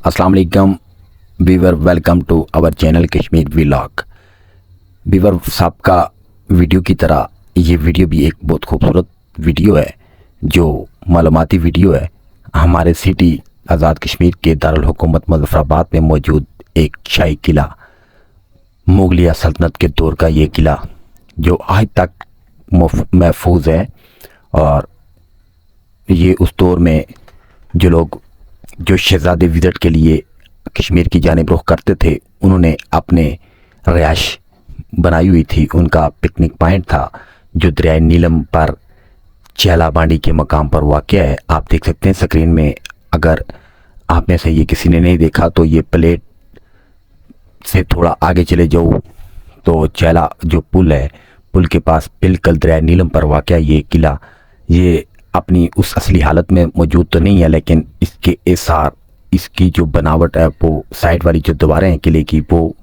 अस्सलाम वालेकुम viewer, welcome to our channel Kashmir vlog. Viewer साहब का वीडियो की तरह ये वीडियो भी एक बहुत खूबसूरत वीडियो है, जो मालूमाती वीडियो है। हमारे सिटी आज़ाद कश्मीर के दारुल हुकूमत मुज़फ़्फ़राबाद में मौजूद एक शाही किला, मुगलिया सल्तनत के दौर का ये किला जो आज तक महफूज है। और ये उस दौर में जो शहज़ादे विज़िट के लिए कश्मीर की जानिब रुख करते थे, उन्होंने अपने रिहाइश बनाई हुई थी। उनका पिकनिक पॉइंट था जो दरियाए नीलम पर चेला बांडी के मकाम पर वाक़या है। आप देख सकते हैं स्क्रीन में। अगर आप में से ये किसी ने नहीं देखा तो ये प्लेट से थोड़ा आगे चले जाओ तो चेला जो पुल है, पुल के पास बिल्कुल दरियाए नीलम पर वाक़या ये किला, ये अपनी उस असली हालत में मौजूद तो नहीं है, लेकिन इसके एसार, इसकी जो बनावट है, वो साइड वाली जो दीवारें हैं किले की, वो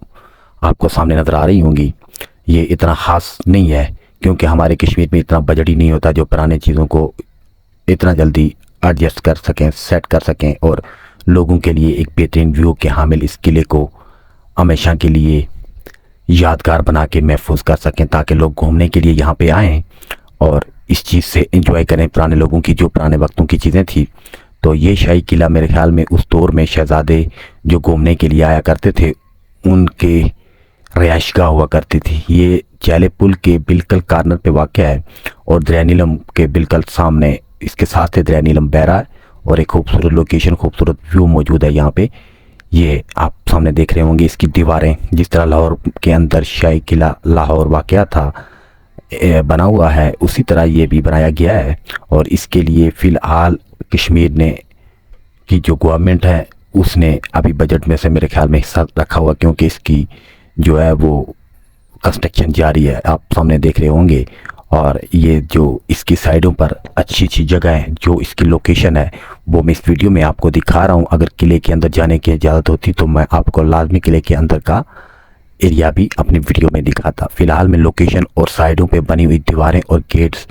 आपको सामने नज़र आ रही होंगी। ये इतना ख़ास नहीं है क्योंकि हमारे कश्मीर में इतना बजट ही नहीं होता जो पुराने चीज़ों को इतना जल्दी एडजस्ट कर सकें, सेट कर सकें और लोगों के लिए एक बेहतरीन व्यू के हामिल इस किले को हमेशा के लिए यादगार बना के महफूज कर सकें, ताकि लोग घूमने के लिए यहाँ पे आएँ और इस चीज़ से एंजॉय करें पुराने लोगों की, जो पुराने वक्तों की चीज़ें थी। तो ये शाही किला मेरे ख्याल में उस दौर में शहज़ादे जो घूमने के लिए आया करते थे, उनके रिहाइशगाह हुआ करती थी। ये चेले पुल के बिल्कुल कॉर्नर पे वाक़या है और दरिया नीलम के बिल्कुल सामने इसके साथ दरिया नीलम बह रहा है और एक खूबसूरत लोकेशन, खूबसूरत व्यू मौजूद है यहाँ पे। ये आप सामने देख रहे होंगे इसकी दीवारें, जिस तरह लाहौर के अंदर शाही किला लाहौर वाक़या था बना हुआ है, उसी तरह ये भी बनाया गया है। और इसके लिए फ़िलहाल कश्मीर ने की जो गवर्नमेंट है उसने अभी बजट में से मेरे ख्याल में हिस्सा रखा हुआ, क्योंकि इसकी जो है वो कंस्ट्रक्शन जारी है, आप सामने देख रहे होंगे। और ये जो इसकी साइडों पर अच्छी अच्छी जगह है, जो इसकी लोकेशन है, वो मैं इस वीडियो में आपको दिखा रहा हूँ। अगर किले के अंदर जाने की इजाज़त होती तो मैं आपको लाजमी किले के अंदर का एरिया भी अपनी वीडियो में दिखाता। फ़िलहाल मैं लोकेशन और साइडों पे बनी हुई दीवारें और गेट्स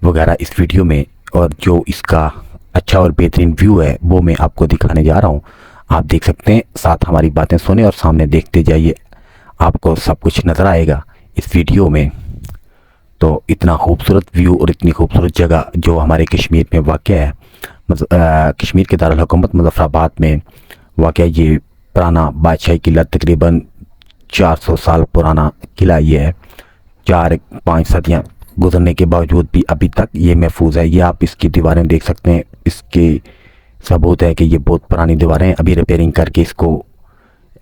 वगैरह इस वीडियो में, और जो इसका अच्छा और बेहतरीन व्यू है वो मैं आपको दिखाने जा रहा हूँ। आप देख सकते हैं, साथ हमारी बातें सुने और सामने देखते जाइए, आपको सब कुछ नज़र आएगा इस वीडियो में। तो इतना खूबसूरत व्यू और इतनी खूबसूरत जगह जो हमारे कश्मीर में वाक़या है, कश्मीर के दारुल हुकूमत मुज़फ़्फ़राबाद में वाक़या ये पुराना बादशाही किला, तकरीबन 400 साल पुराना किला ये है। 4-5 सदियाँ गुजरने के बावजूद भी अभी तक ये महफूज है। ये आप इसकी दीवारें देख सकते हैं, इसके सबूत है कि ये बहुत पुरानी दीवारें हैं। अभी रिपेयरिंग करके इसको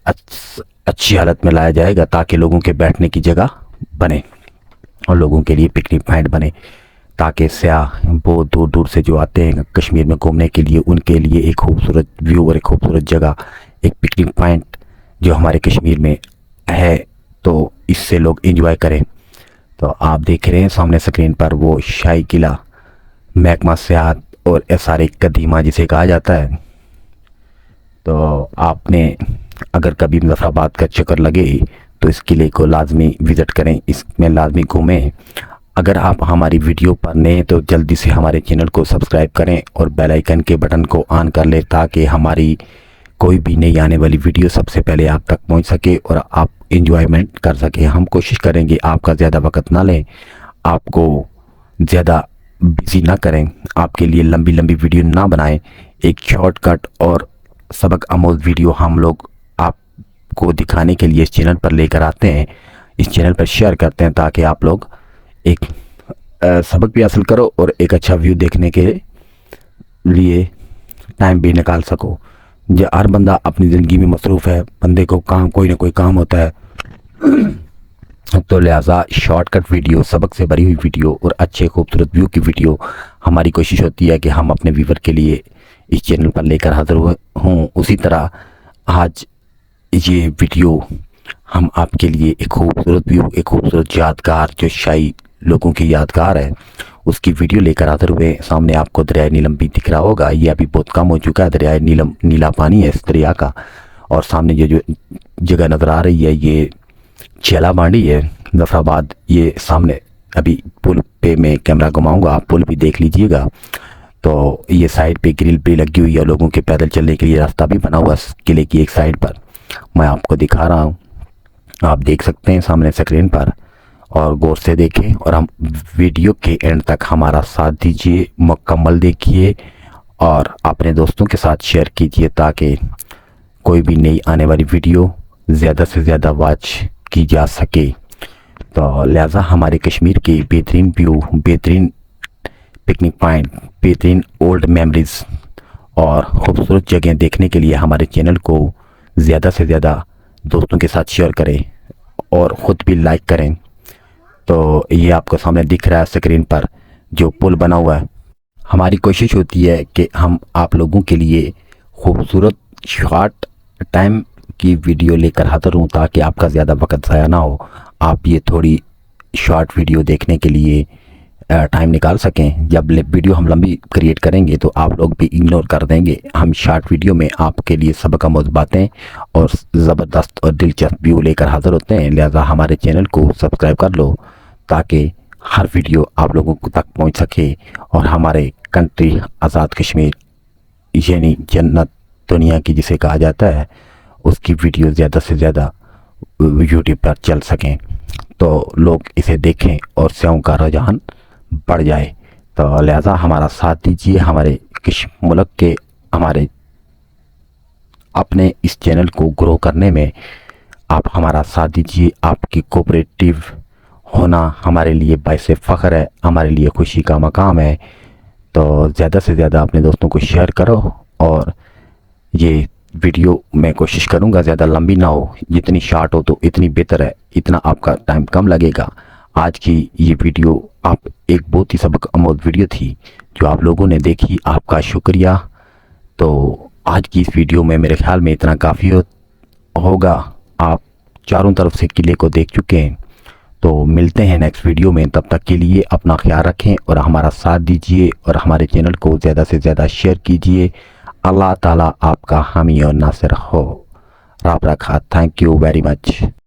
अच्छी हालत में लाया जाएगा ताकि लोगों के बैठने की जगह बने और लोगों के लिए पिकनिक पॉइंट बने, ताकि सयाह बहुत दूर दूर से जो आते हैं कश्मीर में घूमने के लिए, उनके लिए एक खूबसूरत व्यू और एक खूबसूरत जगह, एक पिकनिक पॉइंट जो हमारे कश्मीर में है, तो इससे लोग एंजॉय करें। तो आप देख रहे हैं सामने स्क्रीन पर वो शाही किला, महकमा सियाहत और एसार कदीमा जिसे कहा जाता है। तो आपने अगर कभी मुज़फ़्फ़राबाद का चक्कर लगे तो इस किले को लाजमी विज़िट करें, इसमें लाजमी घूमें। अगर आप हमारी वीडियो पर नए हैं तो जल्दी से हमारे चैनल को सब्सक्राइब करें और बेल आइकन के बटन को ऑन कर लें, ताकि हमारी कोई भी नई आने वाली वीडियो सबसे पहले आप तक पहुंच सके और आप एंजॉयमेंट कर सकें। हम कोशिश करेंगे आपका ज़्यादा वक्त ना लें, आपको ज़्यादा बिजी ना करें, आपके लिए लंबी लंबी वीडियो ना बनाएं। एक शॉर्टकट और सबक आमोज़ वीडियो हम लोग आपको दिखाने के लिए इस चैनल पर लेकर आते हैं, इस चैनल पर शेयर करते हैं, ताकि आप लोग एक सबक भी हासिल करो और एक अच्छा व्यू देखने के लिए टाइम भी निकाल सको। जो हर बंदा अपनी ज़िंदगी में मसरूफ़ है, बंदे को काम, कोई ना कोई काम होता है, तो लिहाजा शॉर्टकट वीडियो, सबक से भरी हुई वीडियो और अच्छे खूबसूरत व्यू की वीडियो हमारी कोशिश होती है कि हम अपने व्यूवर के लिए इस चैनल पर लेकर हाजिर हों। उसी तरह आज ये वीडियो हम आपके लिए एक खूबसूरत व्यू, एक खूबसूरत यादगार, जो शाही लोगों की यादगार है, उसकी वीडियो लेकर हाजिर हुए। सामने आपको दरिया नीलम भी दिख रहा होगा, ये अभी बहुत कम हो चुका है, दरिया नीलम नीला पानी है इस दरिया का। और सामने जो जगह नज़र आ रही है ये चेला बांडी है मुज़फ़्फ़राबाद। ये सामने अभी पुल पे मैं कैमरा घुमाऊंगा, आप पुल भी देख लीजिएगा। تو یہ سائڈ پہ گرل بھی لگی ہوئی ہے، لوگوں کے پیدل چلنے کے لیے راستہ بھی بنا ہوا ہے قلعے کی ایک سائڈ پر. میں آپ کو دکھا رہا ہوں، آپ دیکھ سکتے ہیں سامنے اسکرین پر، اور غور سے دیکھیں اور ہم ویڈیو کے اینڈ تک ہمارا ساتھ دیجیے، مکمل دیکھیے اور اپنے دوستوں کے ساتھ شیئر کیجیے تاکہ کوئی بھی نئی آنے والی ویڈیو زیادہ سے زیادہ واچ کی جا سکے. تو لہٰذا ہمارے کشمیر کی بہترین ویو، بہترین پکنک پوائنٹ، بہترین اولڈ میموریز اور خوبصورت جگہیں دیکھنے کے لیے ہمارے چینل کو زیادہ سے زیادہ دوستوں کے ساتھ شیئر کریں اور خود بھی لائک کریں. تو یہ آپ کو سامنے دکھ رہا ہے اسکرین پر جو پل بنا ہوا ہے. ہماری کوشش ہوتی ہے کہ ہم آپ لوگوں کے لیے خوبصورت شارٹ ٹائم کی ویڈیو لے کر حاضر ہوں تاکہ آپ کا زیادہ وقت ضائع نہ ہو. آپ یہ تھوڑی شارٹ ویڈیو دیکھنے کے لیے ٹائم نکال سکیں. جب ویڈیو ہم لمبی کریٹ کریں گے تو آپ لوگ بھی اگنور کر دیں گے. ہم شارٹ ویڈیو میں آپ کے لیے سبق آموز باتیں اور زبردست اور دلچسپ ویو لے کر حاضر ہوتے ہیں. لہذا ہمارے چینل کو سبسکرائب کر لو تاکہ ہر ویڈیو آپ لوگوں تک پہنچ سکے اور ہمارے کنٹری آزاد کشمیر یعنی جنت دنیا کی جسے کہا جاتا ہے اس کی ویڈیو زیادہ سے زیادہ یوٹیوب پر چل سکیں، تو لوگ اسے دیکھیں اور سیاحوں کا رجحان بڑھ جائے. تو لہٰذا ہمارا ساتھ دیجیے، ہمارے ملک کے ہمارے اپنے اس چینل کو گرو کرنے میں آپ ہمارا ساتھ دیجیے. آپ کی کوپریٹیو ہونا ہمارے لیے باعث فخر ہے، ہمارے لیے خوشی کا مقام ہے. تو زیادہ سے زیادہ اپنے دوستوں کو شیئر کرو اور یہ ویڈیو میں کوشش کروں گا زیادہ لمبی نہ ہو، جتنی شارٹ ہو تو اتنی بہتر ہے، اتنا آپ کا ٹائم کم لگے گا. آج کی یہ ویڈیو آپ ایک بہت ہی سبق آموز ویڈیو تھی جو آپ لوگوں نے دیکھی، آپ کا شکریہ. تو آج کی اس ویڈیو میں میرے خیال میں اتنا کافی ہوگا. آپ چاروں طرف سے قلعے کو دیکھ چکے ہیں. تو ملتے ہیں نیکسٹ ویڈیو میں، تب تک کے لیے اپنا خیال رکھیں اور ہمارا ساتھ دیجیے اور ہمارے چینل کو زیادہ سے زیادہ شیئر کیجیے. اللہ تعالیٰ آپ کا حامی اور ناصر ہو. رب رکھا. Thank you very much.